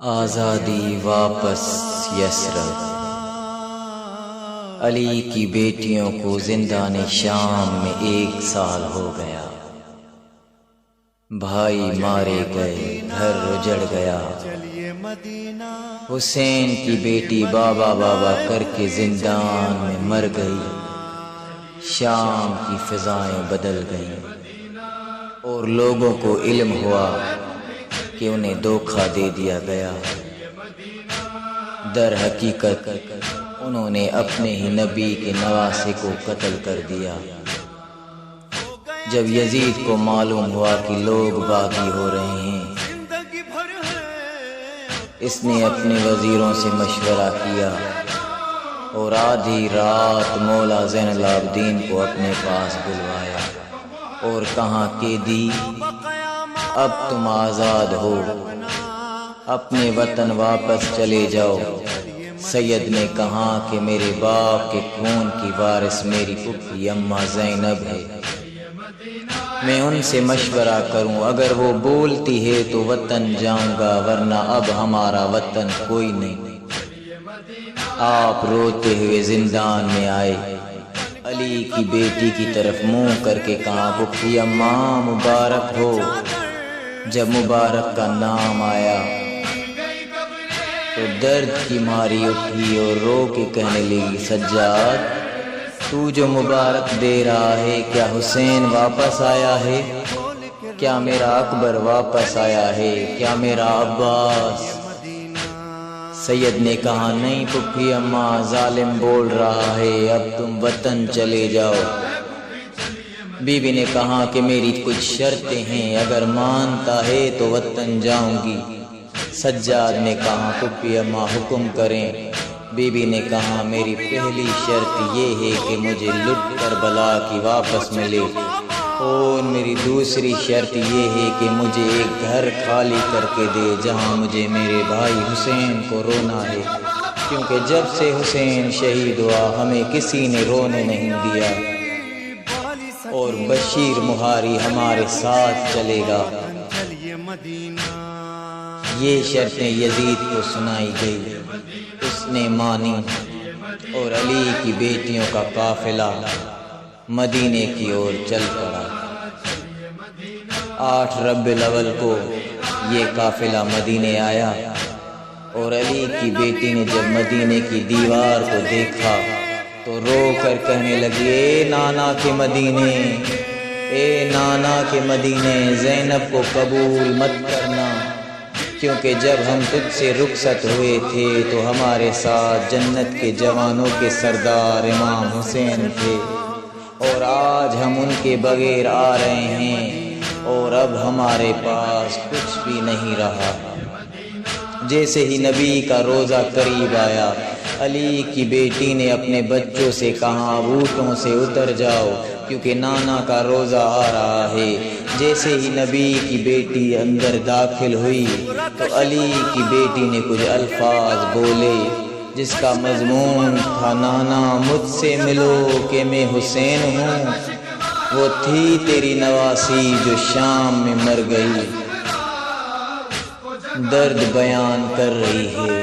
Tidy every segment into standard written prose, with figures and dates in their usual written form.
آزادی واپس یسرب۔ علی کی بیٹیوں کو زندان شام میں 1 سال ہو گیا، بھائی مارے گئے، گھر اجڑ گیا۔ حسین کی بیٹی بابا بابا کر کے زندان میں مر گئی۔ شام کی فضائیں بدل گئیں اور لوگوں کو علم ہوا کہ انہیں دھوکہ دے دیا گیا۔ در حقیقت انہوں نے اپنے ہی نبی کے نواسے کو قتل کر دیا۔ جب یزید کو معلوم ہوا کہ لوگ باغی ہو رہے ہیں، اس نے اپنے وزیروں سے مشورہ کیا اور آدھی رات مولا زین العابدین کو اپنے پاس بلوایا اور کہا کہ دی اب تم آزاد ہو، اپنے وطن واپس چلے جاؤ۔ سید نے کہا کہ میرے باپ کے خون کی وارث میری پھوپھی اماں زینب ہے، میں ان سے مشورہ کروں، اگر وہ بولتی ہے تو وطن جاؤں گا، ورنہ اب ہمارا وطن کوئی نہیں۔ آپ روتے ہوئے زندان میں آئے، علی کی بیٹی کی طرف منہ کر کے کہا پھوپھی اماں مبارک ہو۔ جب مبارک کا نام آیا تو درد کی ماری اٹھی اور رو کے کہنے لگی سجاد تو جو مبارک دے رہا ہے، کیا حسین واپس آیا ہے؟ کیا میرا اکبر واپس آیا ہے؟ کیا میرا عباس؟ سید نے کہا نہیں پھوپھی اماں، ظالم بول رہا ہے، اب تم وطن چلے جاؤ۔ بی بی نے کہا کہ میری کچھ شرطیں ہیں، اگر مانتا ہے تو وطن جاؤں گی۔ سجاد نے کہا پھوپھی اماں حکم کریں۔ بی بی نے کہا میری پہلی شرط یہ ہے کہ مجھے لٹ کر بلا کی واپس ملے، اور میری دوسری شرط یہ ہے کہ مجھے ایک گھر خالی کر کے دے جہاں مجھے میرے بھائی حسین کو رونا ہے، کیونکہ جب سے حسین شہید ہوا ہمیں کسی نے رونے نہیں دیا، اور بشیر مہاری ہمارے ساتھ چلے گا۔ یہ شرطیں یزید کو سنائی گئی، اس نے مانی اور علی کی بیٹیوں کا قافلہ مدینے کی اور چل پڑا۔ 8 ربیع الاول کو یہ قافلہ مدینے آیا اور علی کی بیٹی نے جب مدینے کی دیوار کو دیکھا تو رو کر کہنے لگی اے نانا کے مدینے، اے نانا کے مدینے، زینب کو قبول مت کرنا، کیونکہ جب ہم تجھ سے رخصت ہوئے تھے تو ہمارے ساتھ جنت کے جوانوں کے سردار امام حسین تھے، اور آج ہم ان کے بغیر آ رہے ہیں اور اب ہمارے پاس کچھ بھی نہیں رہا۔ جیسے ہی نبی کا روزہ قریب آیا، علی کی بیٹی نے اپنے بچوں سے کہا اونٹوں سے اتر جاؤ کیونکہ نانا کا روزہ آ رہا ہے۔ جیسے ہی نبی کی بیٹی اندر داخل ہوئی تو علی کی بیٹی نے کچھ الفاظ بولے جس کا مضمون تھا نانا مجھ سے ملو کہ میں حسین ہوں، وہ تھی تیری نواسی جو شام میں مر گئی، درد بیان کر رہی ہے،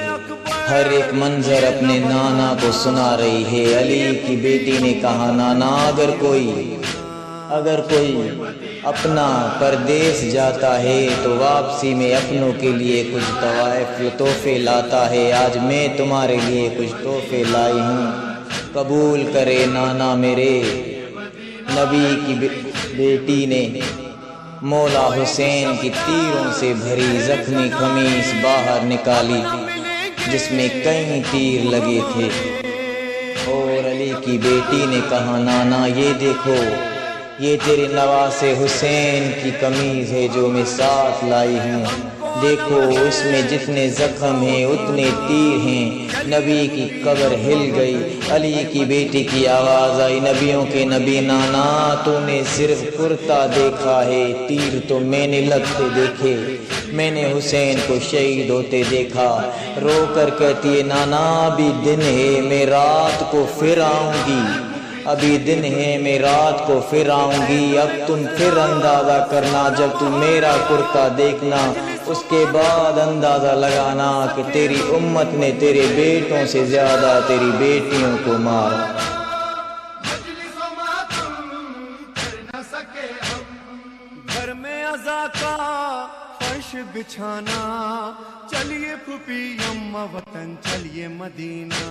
ہر ایک منظر اپنے نانا کو سنا رہی ہے۔ علی کی بیٹی نے کہا نانا اگر کوئی اپنا پردیس جاتا ہے تو واپسی میں اپنوں کے لیے کچھ طوائف تحفے لاتا ہے، آج میں تمہارے لیے کچھ تحفے لائی ہوں، قبول کرے نانا میرے۔ نبی کی بیٹی نے مولا حسین کی تیروں سے بھری زخمی قمیص باہر نکالی جس میں کئی تیر لگے تھے، اور علی کی بیٹی نے کہا نانا یہ دیکھو، یہ تیرے نواسے حسین کی قمیض ہے جو میں ساتھ لائی ہوں، دیکھو اس میں جتنے زخم ہیں اتنے تیر ہیں۔ نبی کی قبر ہل گئی، علی کی بیٹی کی آواز آئی نبیوں کے نبی نانا تو نے صرف کرتا دیکھا ہے، تیر تو میں نے لگتے دیکھے، میں نے حسین کو شہید ہوتے دیکھا۔ رو کر کہتی ہے نانا ابھی دن ہے میں رات کو پھر آؤں گی، ابھی دن ہے میں رات کو پھر آؤں گی، اب تم پھر اندازہ کرنا جب تم میرا کرتا دیکھنا اس کے بعد اندازہ لگانا کہ تیری امت نے تیرے بیٹوں سے زیادہ تیری بیٹیوں کو مارا۔ گھر میں عزا کا فرش بچھانا، چلیے پھوپھی اماں وطن چلیے مدینہ،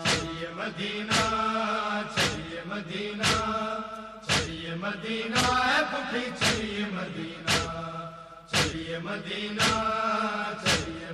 چلیے مدینہ، چلیے مدینہ، چلیے مدینہ، اے پھوپھی چلیے مدینہ، چلیے مدینہ، چلیے